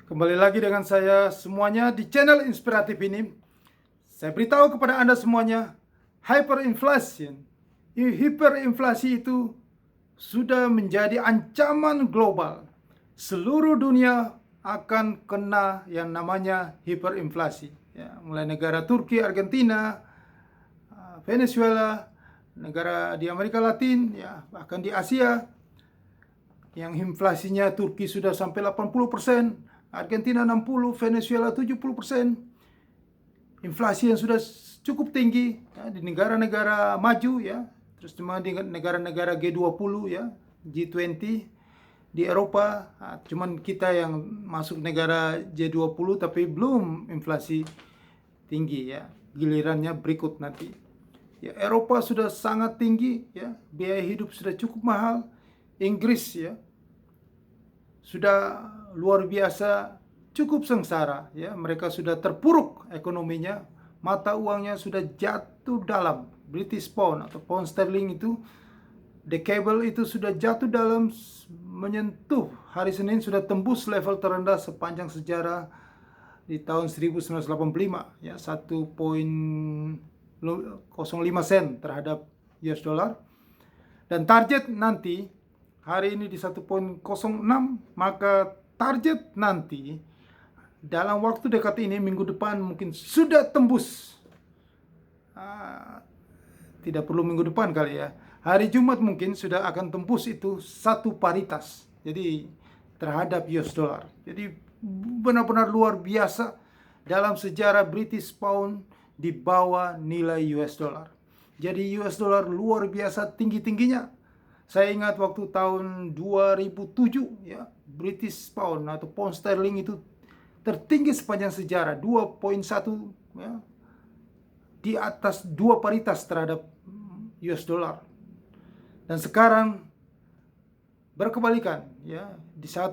Kembali lagi dengan saya semuanya di channel inspiratif ini. Saya beritahu kepada Anda semuanya, hiperinflasi itu sudah menjadi ancaman global. Seluruh dunia akan kena yang namanya hiperinflasi. Ya, mulai negara Turki, Argentina, Venezuela, negara di Amerika Latin, ya, bahkan di Asia, yang inflasinya Turki sudah sampai 80%, Argentina 60%, Venezuela 70%. Inflasi yang sudah cukup tinggi ya, di negara-negara maju ya, terus cuma di negara-negara G20 ya, G20 di Eropa. Cuman kita yang masuk negara G20 tapi belum inflasi tinggi ya. Gilirannya berikut nanti. Ya, Eropa sudah sangat tinggi ya, biaya hidup sudah cukup mahal. Inggris ya sudah luar biasa cukup sengsara ya, mereka sudah terpuruk ekonominya, mata uangnya sudah jatuh dalam. British pound atau pound sterling itu, the cable itu sudah jatuh dalam, menyentuh hari Senin sudah tembus level terendah sepanjang sejarah di tahun 1985 ya, 1,05 sen terhadap US dollar. Dan target nanti hari ini di 1,06, maka target nanti dalam waktu dekat ini, minggu depan mungkin sudah tembus. Tidak perlu minggu depan kali ya, hari Jumat mungkin sudah akan tembus itu satu paritas. Jadi terhadap US dollar. Jadi benar-benar luar biasa dalam sejarah British pound di bawah nilai US dollar. Jadi US dollar luar biasa tinggi-tingginya. Saya ingat waktu tahun 2007 ya, British pound atau pound sterling itu tertinggi sepanjang sejarah, 2,1 ya, di atas dua paritas terhadap US dollar. Dan sekarang berkebalikan ya,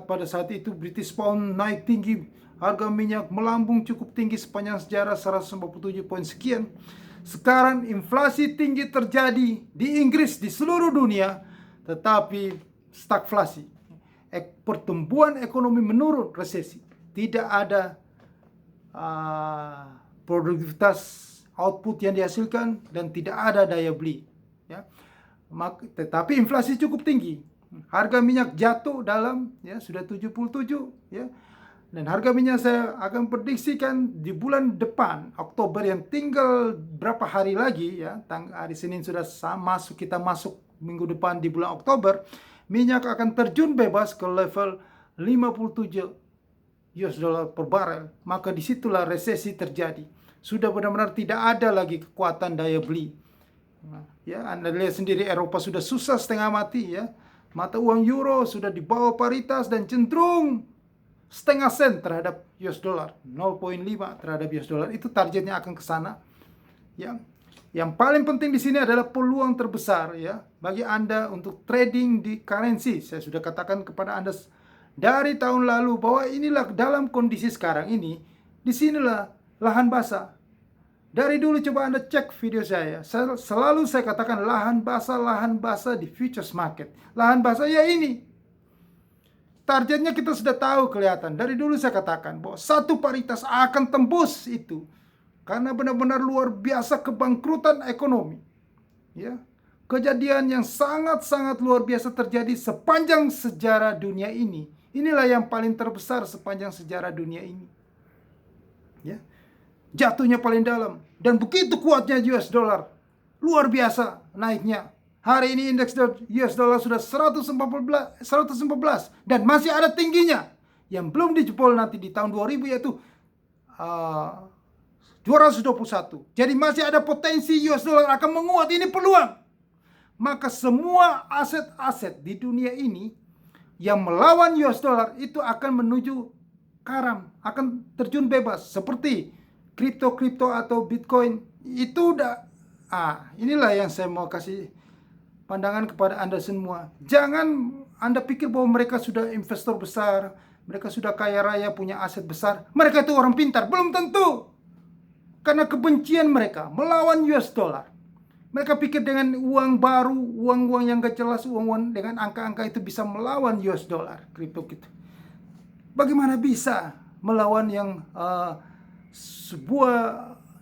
pada saat itu British pound naik tinggi, harga minyak melambung cukup tinggi sepanjang sejarah 157 poin sekian. Sekarang inflasi tinggi terjadi di Inggris, di seluruh dunia, tetapi stagflasi, pertumbuhan ekonomi menurun, resesi, tidak ada produktivitas output yang dihasilkan dan tidak ada daya beli ya. Tetapi inflasi cukup tinggi, harga minyak jatuh dalam ya, sudah 77 ya. Dan harga minyak saya akan prediksikan di bulan depan, Oktober, yang tinggal berapa hari lagi ya, hari Senin sudah kita masuk minggu depan di bulan Oktober, minyak akan terjun bebas ke level 57 US dollar per barel. Maka disitulah resesi terjadi. Sudah benar-benar tidak ada lagi kekuatan daya beli. Ya, Anda lihat sendiri, Eropa sudah susah setengah mati ya. Mata uang euro sudah di bawah paritas dan cenderung setengah sen terhadap US dollar, 0,5 terhadap US dollar. Itu targetnya akan ke sana. Ya. Yang paling penting di sini adalah peluang terbesar ya bagi Anda untuk trading di currency. Saya sudah katakan kepada Anda dari tahun lalu bahwa inilah dalam kondisi sekarang ini, disinilah lahan basah. Dari dulu coba Anda cek video saya selalu saya katakan lahan basah di futures market. Lahan basah ya ini. Targetnya kita sudah tahu, kelihatan. Dari dulu saya katakan bahwa satu paritas akan tembus itu. Karena benar-benar luar biasa kebangkrutan ekonomi. Ya. Kejadian yang sangat-sangat luar biasa terjadi sepanjang sejarah dunia ini. Inilah yang paling terbesar sepanjang sejarah dunia ini. Ya. Jatuhnya paling dalam. Dan begitu kuatnya US dollar. Luar biasa naiknya. Hari ini indeks US dollar sudah 114 dan masih ada tingginya. Yang belum dijebol nanti di tahun 2000 yaitu 221. Jadi masih ada potensi US dollar akan menguat. Ini peluang. Maka semua aset-aset di dunia ini yang melawan US dollar itu akan menuju karam, akan terjun bebas. Seperti kripto atau Bitcoin. Itu udah inilah yang saya mau kasih pandangan kepada Anda semua. Jangan Anda pikir bahwa mereka sudah investor besar, mereka sudah kaya raya, punya aset besar. Mereka itu orang pintar. Belum tentu. Karena kebencian mereka melawan US dollar. Mereka pikir dengan uang baru, uang-uang yang gak jelas, uang-uang dengan angka-angka itu bisa melawan US dollar, kripto gitu. Bagaimana bisa melawan yang sebuah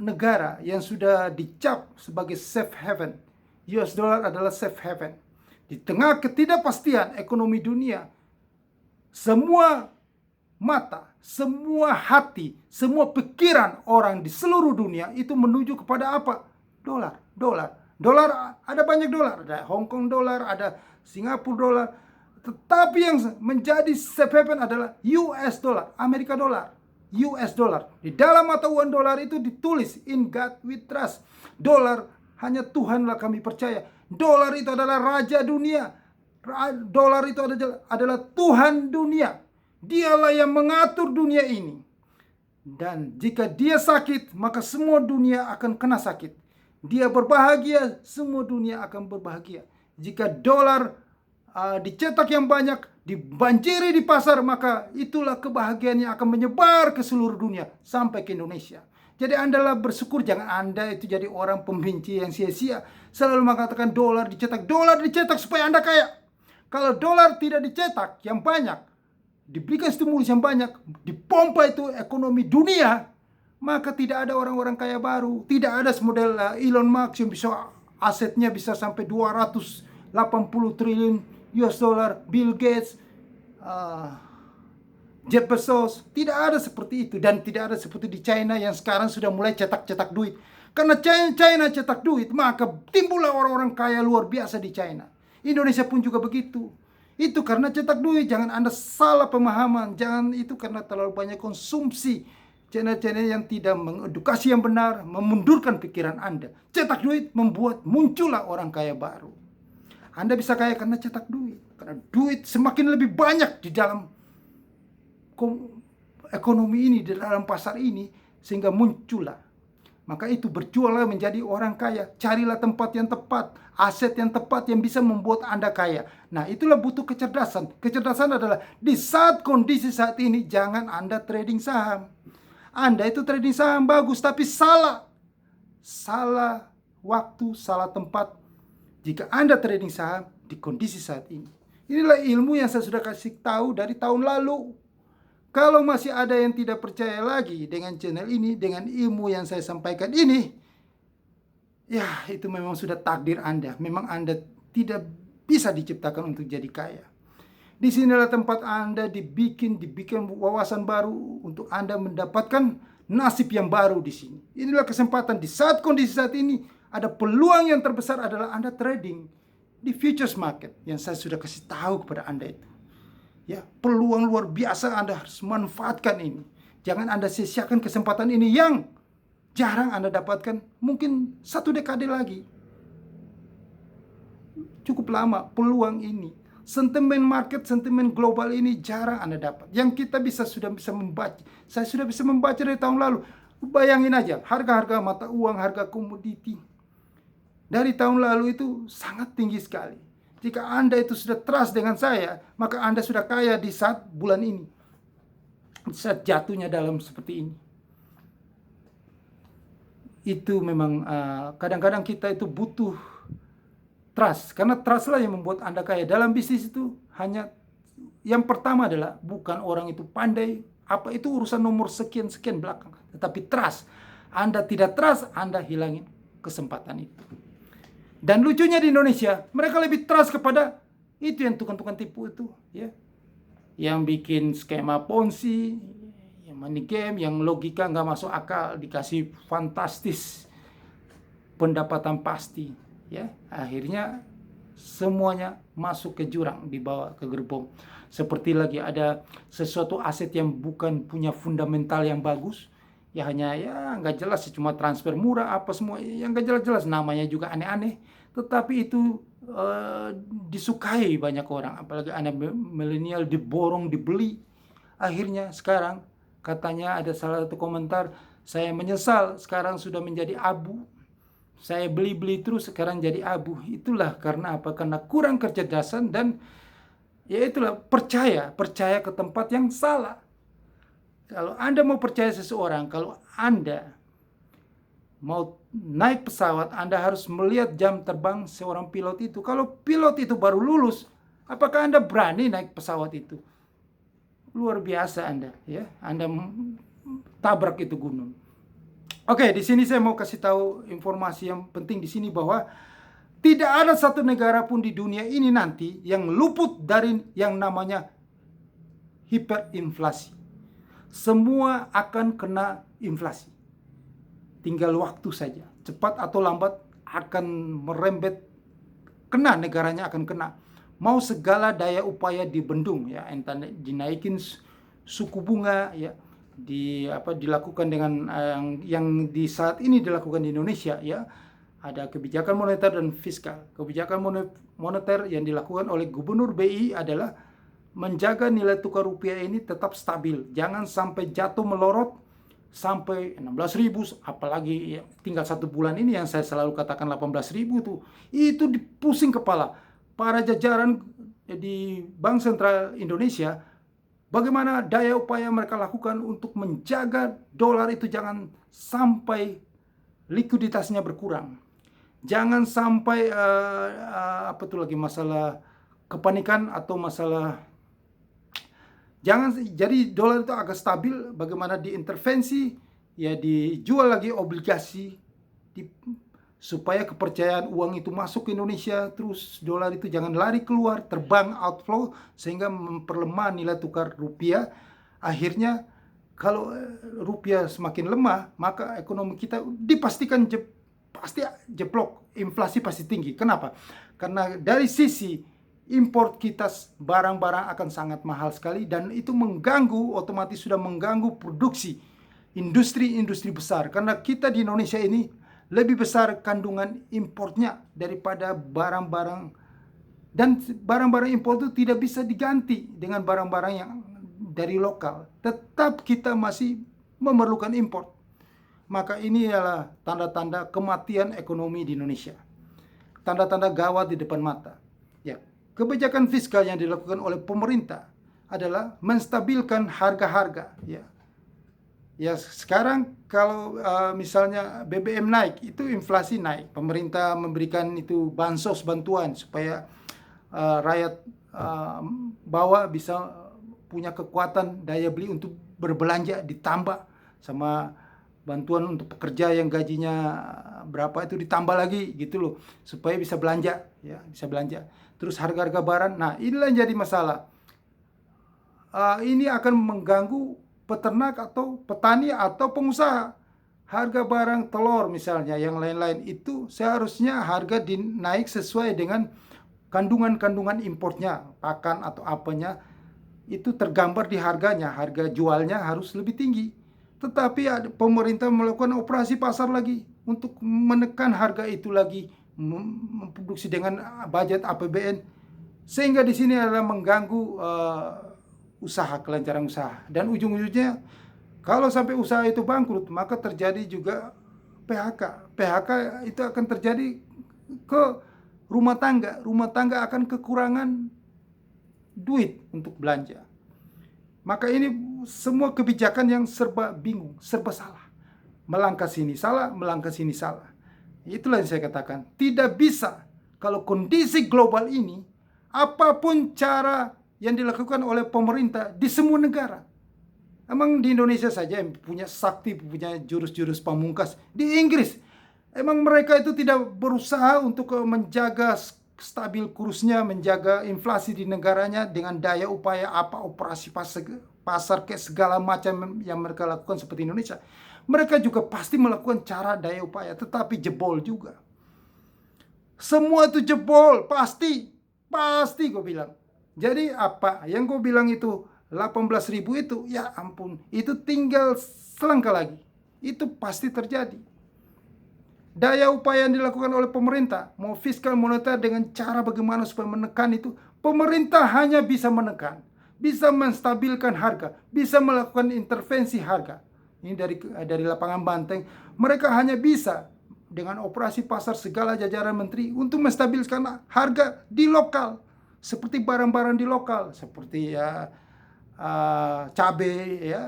negara yang sudah dicap sebagai safe haven? US dollar adalah safe haven. Di tengah ketidakpastian ekonomi dunia, semua mata, semua hati, semua pikiran orang di seluruh dunia itu menuju kepada apa? Dolar, dolar. Dolar, ada banyak dolar, ada Hong Kong dolar, ada Singapura dolar. Tetapi yang menjadi safe haven adalah US dollar, Amerika dolar, US dollar. Di dalam mata uang dolar itu ditulis, in God we trust. Dolar, hanya Tuhanlah kami percaya. Dolar itu adalah raja dunia. Dolar itu adalah Tuhan dunia. Dialah yang mengatur dunia ini. Dan jika dia sakit, maka semua dunia akan kena sakit. Dia berbahagia, semua dunia akan berbahagia. Jika dolar dicetak yang banyak, dibanjiri di pasar, maka itulah kebahagiaan yang akan menyebar ke seluruh dunia sampai ke Indonesia. Jadi Andalah bersyukur, jangan Anda itu jadi orang pembenci yang sia-sia. Selalu mengatakan dolar dicetak supaya Anda kaya. Kalau dolar tidak dicetak yang banyak, diberikan stimulus yang banyak, dipompa itu ekonomi dunia, maka tidak ada orang-orang kaya baru. Tidak ada semodel Elon Musk yang bisa asetnya bisa sampai 280 triliun US dollar, Bill Gates, Jeff Bezos. Tidak ada seperti itu. Dan tidak ada seperti di China yang sekarang sudah mulai cetak-cetak duit. Karena China cetak duit, maka timbullah orang-orang kaya luar biasa di China. Indonesia pun juga begitu. Itu karena cetak duit. Jangan Anda salah pemahaman. Jangan itu karena terlalu banyak konsumsi channel-channel yang tidak mengedukasi yang benar, memundurkan pikiran Anda. Cetak duit membuat muncullah orang kaya baru. Anda bisa kaya karena cetak duit. Karena duit semakin lebih banyak di dalam ekonomi ini, di dalam pasar ini, sehingga muncullah. Maka itu berjuanglah menjadi orang kaya. Carilah tempat yang tepat, aset yang tepat yang bisa membuat Anda kaya. Nah, itulah butuh kecerdasan. Kecerdasan adalah di saat kondisi saat ini, jangan Anda trading saham. Anda itu trading saham bagus, tapi salah. Salah waktu, salah tempat. Jika Anda trading saham di kondisi saat ini. Inilah ilmu yang saya sudah kasih tahu dari tahun lalu. Kalau masih ada yang tidak percaya lagi dengan channel ini, dengan ilmu yang saya sampaikan ini, ya itu memang sudah takdir Anda. Memang Anda tidak bisa diciptakan untuk jadi kaya. Disinilah tempat Anda dibikin wawasan baru untuk Anda mendapatkan nasib yang baru di sini. Inilah kesempatan di saat kondisi saat ini, ada peluang yang terbesar adalah Anda trading di futures market yang saya sudah kasih tahu kepada Anda itu. Ya, peluang luar biasa, Anda harus manfaatkan ini. Jangan Anda sia-siakan kesempatan ini yang jarang Anda dapatkan, mungkin 1 dekade lagi. Cukup lama peluang ini. Sentimen market, sentimen global ini jarang Anda dapat. Yang kita sudah bisa membaca. Saya sudah bisa membaca dari tahun lalu. Bayangin aja, harga-harga mata uang, harga komoditi dari tahun lalu itu sangat tinggi sekali. Jika Anda itu sudah trust dengan saya, maka Anda sudah kaya di saat bulan ini. Di saat jatuhnya dalam seperti ini. Itu memang kadang-kadang kita itu butuh trust. Karena trust lah yang membuat Anda kaya. Dalam bisnis itu hanya yang pertama adalah bukan orang itu pandai. Apa itu urusan nomor sekian-sekian belakang. Tetapi trust. Anda tidak trust, Anda hilangin kesempatan itu. Dan lucunya di Indonesia, mereka lebih trust kepada itu yang tukang-tukang tipu itu, ya. Yang bikin skema ponzi, yang money game, yang logika nggak masuk akal, dikasih fantastis pendapatan pasti, ya. Akhirnya semuanya masuk ke jurang, dibawa ke gerbong. Seperti lagi ada sesuatu aset yang bukan punya fundamental yang bagus, ya hanya ya nggak jelas, cuma transfer murah apa semua yang nggak jelas-jelas, namanya juga aneh-aneh, tetapi itu disukai banyak orang, apalagi anak milenial, diborong, dibeli. Akhirnya sekarang katanya ada salah satu komentar, saya menyesal sekarang sudah menjadi abu, saya beli-beli terus sekarang jadi abu. Itulah karena apa? Karena kurang kecerdasan dan ya itulah percaya ke tempat yang salah. Kalau Anda mau percaya seseorang, kalau Anda mau naik pesawat, Anda harus melihat jam terbang seorang pilot itu. Kalau pilot itu baru lulus, apakah Anda berani naik pesawat itu? luar biasa Anda, ya. Anda tabrak itu gunung. Oke, di sini saya mau kasih tahu informasi yang penting di sini bahwa tidak ada satu negara pun di dunia ini nanti yang luput dari yang namanya hiperinflasi. Semua akan kena inflasi. Tinggal waktu saja. Cepat atau lambat akan merembet, kena, negaranya akan kena. Mau segala daya upaya dibendung, ya, entah dinaikin suku bunga, ya, dilakukan dengan yang di saat ini dilakukan di Indonesia, ya. Ada kebijakan moneter dan fiskal. Kebijakan moneter yang dilakukan oleh Gubernur BI adalah menjaga nilai tukar rupiah ini tetap stabil. Jangan sampai jatuh melorot sampai 16.000, apalagi ya, tinggal 1 bulan ini yang saya selalu katakan 18.000 tuh. Itu dipusing kepala para jajaran di Bank Sentral Indonesia. Bagaimana daya upaya mereka lakukan untuk menjaga dolar itu jangan sampai likuiditasnya berkurang. Jangan sampai apa tuh lagi, masalah kepanikan atau masalah, jangan, jadi dolar itu agak stabil. Bagaimana diintervensi, ya, dijual lagi obligasi supaya kepercayaan uang itu masuk ke Indonesia, terus dolar itu jangan lari keluar, terbang, outflow, sehingga memperlemah nilai tukar rupiah. Akhirnya kalau rupiah semakin lemah, maka ekonomi kita dipastikan pasti jeblok, inflasi pasti tinggi. Kenapa? Karena dari sisi import kita barang-barang akan sangat mahal sekali, dan itu mengganggu, otomatis sudah mengganggu produksi industri-industri besar. Karena kita di Indonesia ini lebih besar kandungan importnya daripada barang-barang, dan barang-barang impor itu tidak bisa diganti dengan barang-barang yang dari lokal. Tetap kita masih memerlukan import. Maka ini adalah tanda-tanda kematian ekonomi di Indonesia. Tanda-tanda gawat di depan mata. Ya, kebijakan fiskal yang dilakukan oleh pemerintah adalah menstabilkan harga-harga. Ya, ya, sekarang kalau misalnya BBM naik, itu inflasi naik. Pemerintah memberikan itu bansos, bantuan supaya rakyat bawah bisa punya kekuatan daya beli untuk berbelanja, ditambah sama bantuan untuk pekerja yang gajinya berapa itu ditambah lagi gitu loh, supaya bisa belanja, ya, bisa belanja. Terus harga-harga barang, nah inilah yang jadi masalah. Ini akan mengganggu peternak atau petani atau pengusaha. Harga barang telur misalnya, yang lain-lain itu seharusnya harga dinaik sesuai dengan kandungan-kandungan importnya, pakan atau apanya, itu tergambar di harganya, harga jualnya harus lebih tinggi. Tetapi pemerintah melakukan operasi pasar lagi untuk menekan harga itu lagi, memproduksi dengan budget APBN, sehingga di sini adalah mengganggu usaha, kelancaran usaha, dan ujung-ujungnya kalau sampai usaha itu bangkrut, maka terjadi juga PHK. PHK itu akan terjadi ke rumah tangga. Rumah tangga akan kekurangan duit untuk belanja. Maka ini semua kebijakan yang serba bingung, serba salah. Melangkah sini salah, melangkah sini salah. Itulah yang saya katakan. Tidak bisa kalau kondisi global ini, apapun cara yang dilakukan oleh pemerintah di semua negara. Emang di Indonesia saja yang punya sakti, punya jurus-jurus pamungkas. Di Inggris, emang mereka itu tidak berusaha untuk menjaga stabil kursnya, menjaga inflasi di negaranya dengan daya upaya apa, operasi pasar kayak segala macam yang mereka lakukan seperti Indonesia. Mereka juga pasti melakukan cara daya upaya, tetapi jebol juga. Semua itu jebol, pasti gue bilang. Jadi apa yang gue bilang itu 18.000 itu, ya ampun, itu tinggal selangkah lagi. Itu pasti terjadi. Daya upaya yang dilakukan oleh pemerintah, mau fiskal moneter dengan cara bagaimana supaya menekan itu, pemerintah hanya bisa menekan, bisa menstabilkan harga, bisa melakukan intervensi harga. Ini dari lapangan banteng, mereka hanya bisa dengan operasi pasar segala jajaran menteri untuk menstabilkan harga di lokal, seperti barang-barang di lokal, seperti cabai, ya,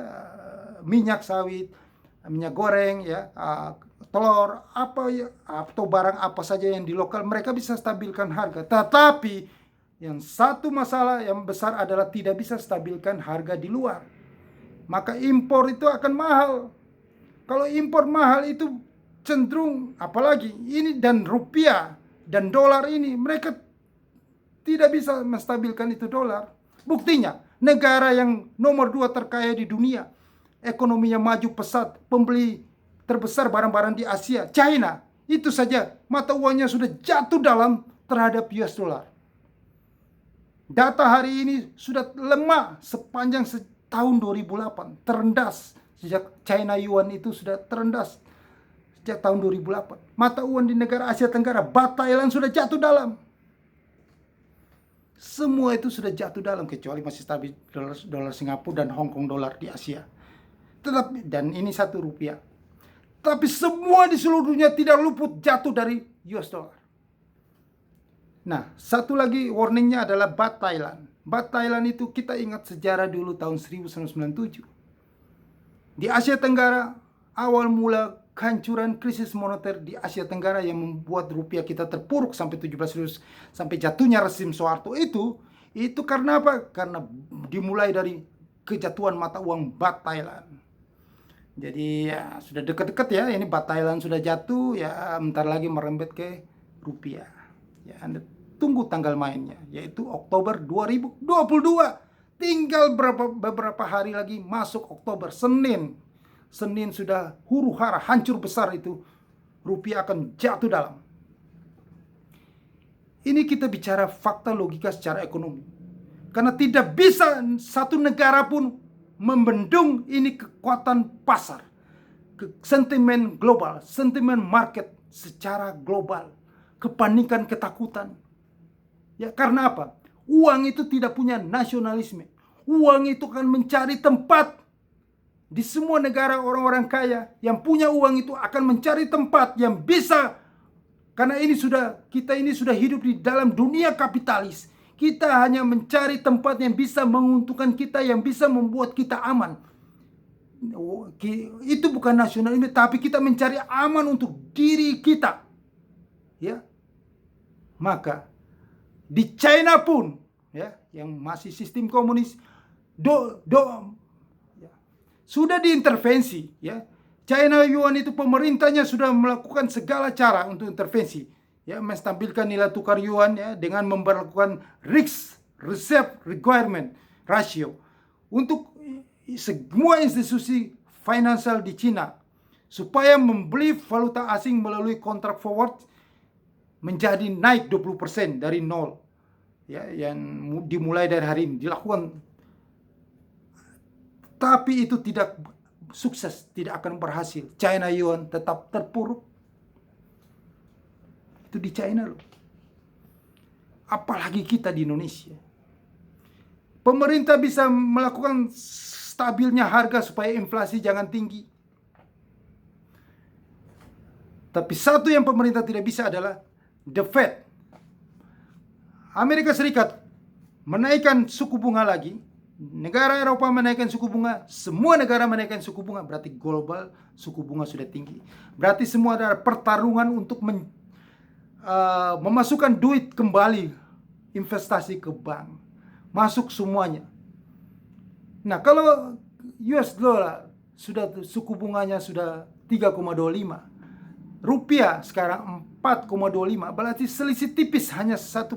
minyak sawit, minyak goreng, ya, telur, apa ya, atau barang apa saja yang di lokal, mereka bisa stabilkan harga. Tetapi Yang satu masalah yang besar adalah tidak bisa stabilkan harga di luar. Maka impor itu akan mahal. Kalau impor mahal itu cenderung, apalagi ini dan rupiah dan dolar ini, mereka tidak bisa menstabilkan itu dolar. Buktinya, negara yang nomor 2 terkaya di dunia, ekonominya maju pesat, pembeli terbesar barang-barang di Asia, China, itu saja mata uangnya sudah jatuh dalam terhadap US dollar. Data hari ini sudah lemah sepanjang tahun 2008, terendah sejak China Yuan itu sudah terendah sejak tahun 2008. Mata uang di negara Asia Tenggara, Baht Thailand sudah jatuh dalam. Semua itu sudah jatuh dalam, kecuali masih stabil dolar Singapura dan Hong Kong dolar di Asia. Tetapi, dan ini satu rupiah. Tapi semua di seluruh dunia tidak luput jatuh dari US dollar. Nah, satu lagi warningnya adalah Baht Thailand. Baht Thailand itu kita ingat sejarah dulu tahun 1997. Di Asia Tenggara, awal mula kehancuran krisis moneter di Asia Tenggara yang membuat rupiah kita terpuruk sampai 17 sampai jatuhnya rezim Soeharto itu karena apa? Karena dimulai dari kejatuhan mata uang Baht Thailand. Jadi ya sudah dekat-dekat ya, ini Baht Thailand sudah jatuh ya, bentar lagi merembet ke rupiah. Ya, Anda tunggu tanggal mainnya, yaitu Oktober 2022. Tinggal beberapa hari lagi masuk Oktober, Senin sudah huru hara, hancur besar itu, rupiah akan jatuh dalam. Ini kita bicara fakta logika secara ekonomi. Karena tidak bisa satu negara pun membendung ini kekuatan pasar, sentimen global, sentimen market secara global, kepanikan, ketakutan. Ya, karena apa? Uang itu tidak punya nasionalisme. Uang itu akan mencari tempat. Di semua negara orang-orang kaya yang punya uang itu akan mencari tempat yang bisa. Karena kita ini sudah hidup di dalam dunia kapitalis. Kita hanya mencari tempat yang bisa menguntungkan kita, yang bisa membuat kita aman. Itu bukan nasionalisme, tapi kita mencari aman untuk diri kita. Ya. Maka di China pun, ya, yang masih sistem komunis, sudah diintervensi, ya. China Yuan itu pemerintahnya sudah melakukan segala cara untuk intervensi, ya, menstabilkan nilai tukar yuan, ya, dengan memperlakukan risk reserve requirement ratio untuk semua institusi finansial di China supaya membeli valuta asing melalui kontrak forward menjadi naik 20% dari nol, ya, yang dimulai dari hari ini dilakukan. Tapi itu tidak sukses, tidak akan berhasil. China Yuan tetap terpuruk. Itu di China loh. Apalagi kita di Indonesia. Pemerintah bisa melakukan stabilnya harga supaya inflasi jangan tinggi. Tapi satu yang pemerintah tidak bisa adalah The Fed. Amerika Serikat menaikkan suku bunga lagi. Negara Eropa menaikkan suku bunga. Semua negara menaikkan suku bunga. Berarti global suku bunga sudah tinggi. Berarti semua adalah pertarungan untuk memasukkan duit kembali, investasi ke bank. Masuk semuanya. Nah, kalau US dollar suku bunganya sudah 3,25. Rupiah sekarang 4,25. Berarti selisih tipis hanya 1%.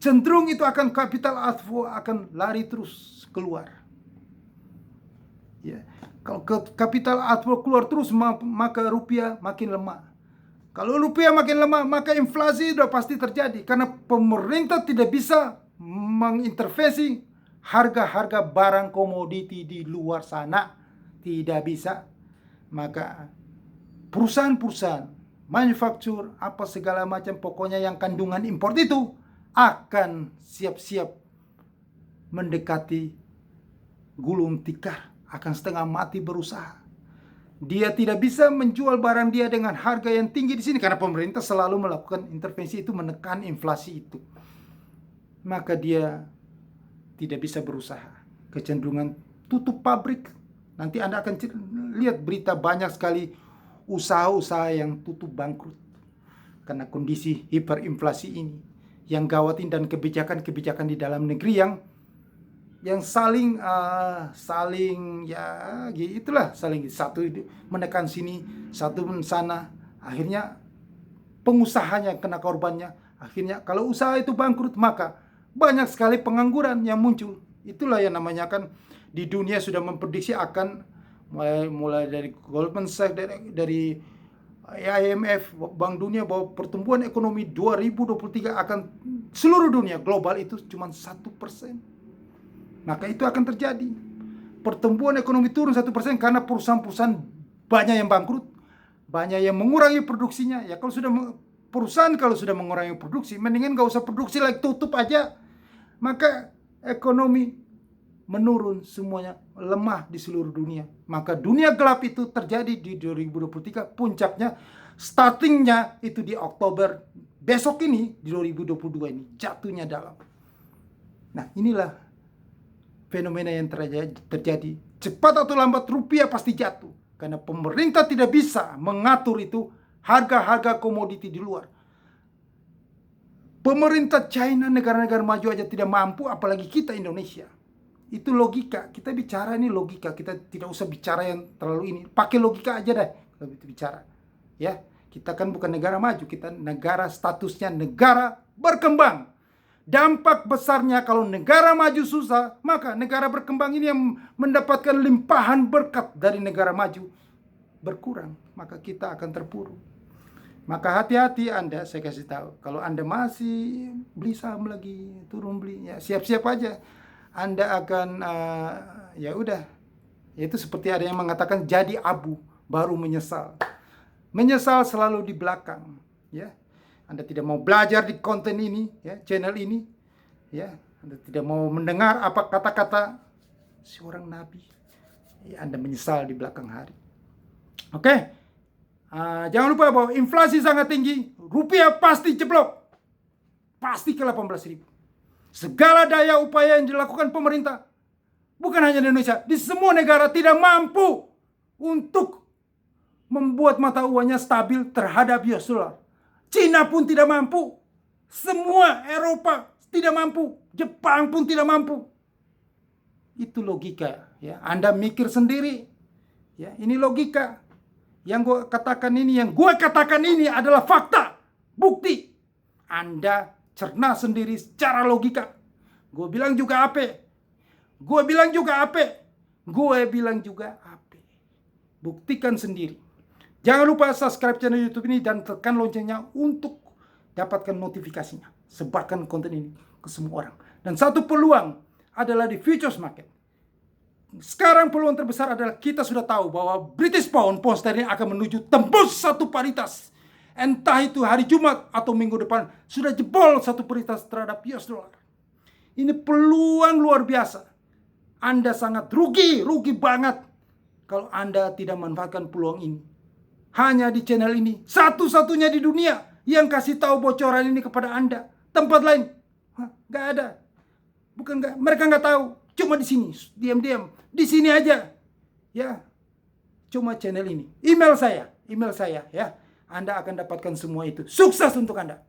Cenderung itu akan capital outflow akan lari terus keluar. Ya. Kalau capital outflow keluar terus, maka rupiah makin lemah. Kalau rupiah makin lemah, maka inflasi sudah pasti terjadi. Karena pemerintah tidak bisa mengintervensi harga-harga barang komoditi di luar sana. Tidak bisa. Maka perusahaan-perusahaan, manufaktur, apa segala macam, pokoknya yang kandungan impor itu akan siap-siap mendekati gulung tikar, akan setengah mati berusaha. Dia tidak bisa menjual barang dia dengan harga yang tinggi di sini karena pemerintah selalu melakukan intervensi itu menekan inflasi itu. Maka dia tidak bisa berusaha. Kecenderungan tutup pabrik. Nanti Anda akan lihat berita banyak sekali usaha-usaha yang tutup bangkrut karena kondisi hiperinflasi ini. yang gawat ini dan kebijakan-kebijakan di dalam negeri yang saling ya gitulah, saling satu menekan sini, satu sana. Akhirnya pengusahanya kena korbannya. Akhirnya kalau usaha itu bangkrut, maka banyak sekali pengangguran yang muncul. Itulah yang namanya kan di dunia sudah memprediksi akan mulai dari Goldman Sachs, dari IMF, Bank Dunia, bahwa pertumbuhan ekonomi 2023 akan seluruh dunia global itu cuma 1%. Maka itu akan terjadi. Pertumbuhan ekonomi turun 1% karena perusahaan-perusahaan banyak yang bangkrut, banyak yang mengurangi produksinya. Ya kalau sudah perusahaan kalau sudah mengurangi produksi, mendingan gak usah produksi lagi, tutup aja. Maka ekonomi menurun, semuanya lemah di seluruh dunia. Maka dunia gelap itu terjadi di 2023, puncaknya startingnya itu di Oktober besok ini, di 2022 ini jatuhnya dalam. Nah, inilah fenomena yang terjadi. Cepat atau lambat rupiah pasti jatuh, karena pemerintah tidak bisa mengatur itu harga-harga komoditi di luar. Pemerintah China, negara-negara maju aja tidak mampu, apalagi kita Indonesia. Itu logika, kita bicara ini logika, kita tidak usah bicara yang terlalu ini, pakai logika aja deh kalau bicara. Ya, kita kan bukan negara maju, kita negara statusnya negara berkembang. Dampak besarnya kalau negara maju susah, maka negara berkembang ini yang mendapatkan limpahan berkat dari negara maju berkurang, maka kita akan terpuruk. Maka hati-hati Anda, saya kasih tahu, kalau Anda masih beli saham lagi, turun beli, ya siap-siap aja. Anda akan ya udah, itu seperti ada yang mengatakan jadi abu baru menyesal. Menyesal selalu di belakang, ya. Anda tidak mau belajar di konten ini, ya, channel ini, ya. Anda tidak mau mendengar apa kata-kata seorang nabi, ya, Anda menyesal di belakang hari. Oke. Jangan lupa bahwa inflasi sangat tinggi, rupiah pasti jeblok, pasti ke 18.000. Segala daya upaya yang dilakukan pemerintah, bukan hanya di Indonesia, di semua negara tidak mampu untuk membuat mata uangnya stabil terhadap US dollar. Cina pun tidak mampu, semua Eropa tidak mampu, Jepang pun tidak mampu. Itu logika, ya. Anda mikir sendiri, ya. Ini logika. Yang gue katakan ini adalah fakta, bukti. Anda cerna sendiri secara logika. Gue bilang juga apa? Buktikan sendiri. Jangan lupa subscribe channel YouTube ini dan tekan loncengnya untuk dapatkan notifikasinya. Sebarkan konten ini ke semua orang. Dan satu peluang adalah di futures market. Sekarang peluang terbesar adalah kita sudah tahu bahwa British Pound sterling akan menuju tembus satu paritas. Entah itu hari Jumat atau minggu depan sudah jebol satu paritas terhadap US dollar. Ini peluang luar biasa. Anda sangat rugi banget kalau Anda tidak manfaatkan peluang ini. Hanya di channel ini, satu-satunya di dunia yang kasih tahu bocoran ini kepada Anda. Tempat lain nggak ada. Mereka nggak tahu. Cuma di sini, diam-diam. Di sini aja. Ya. Cuma channel ini. Email saya ya. Anda akan dapatkan semua itu. Sukses untuk Anda.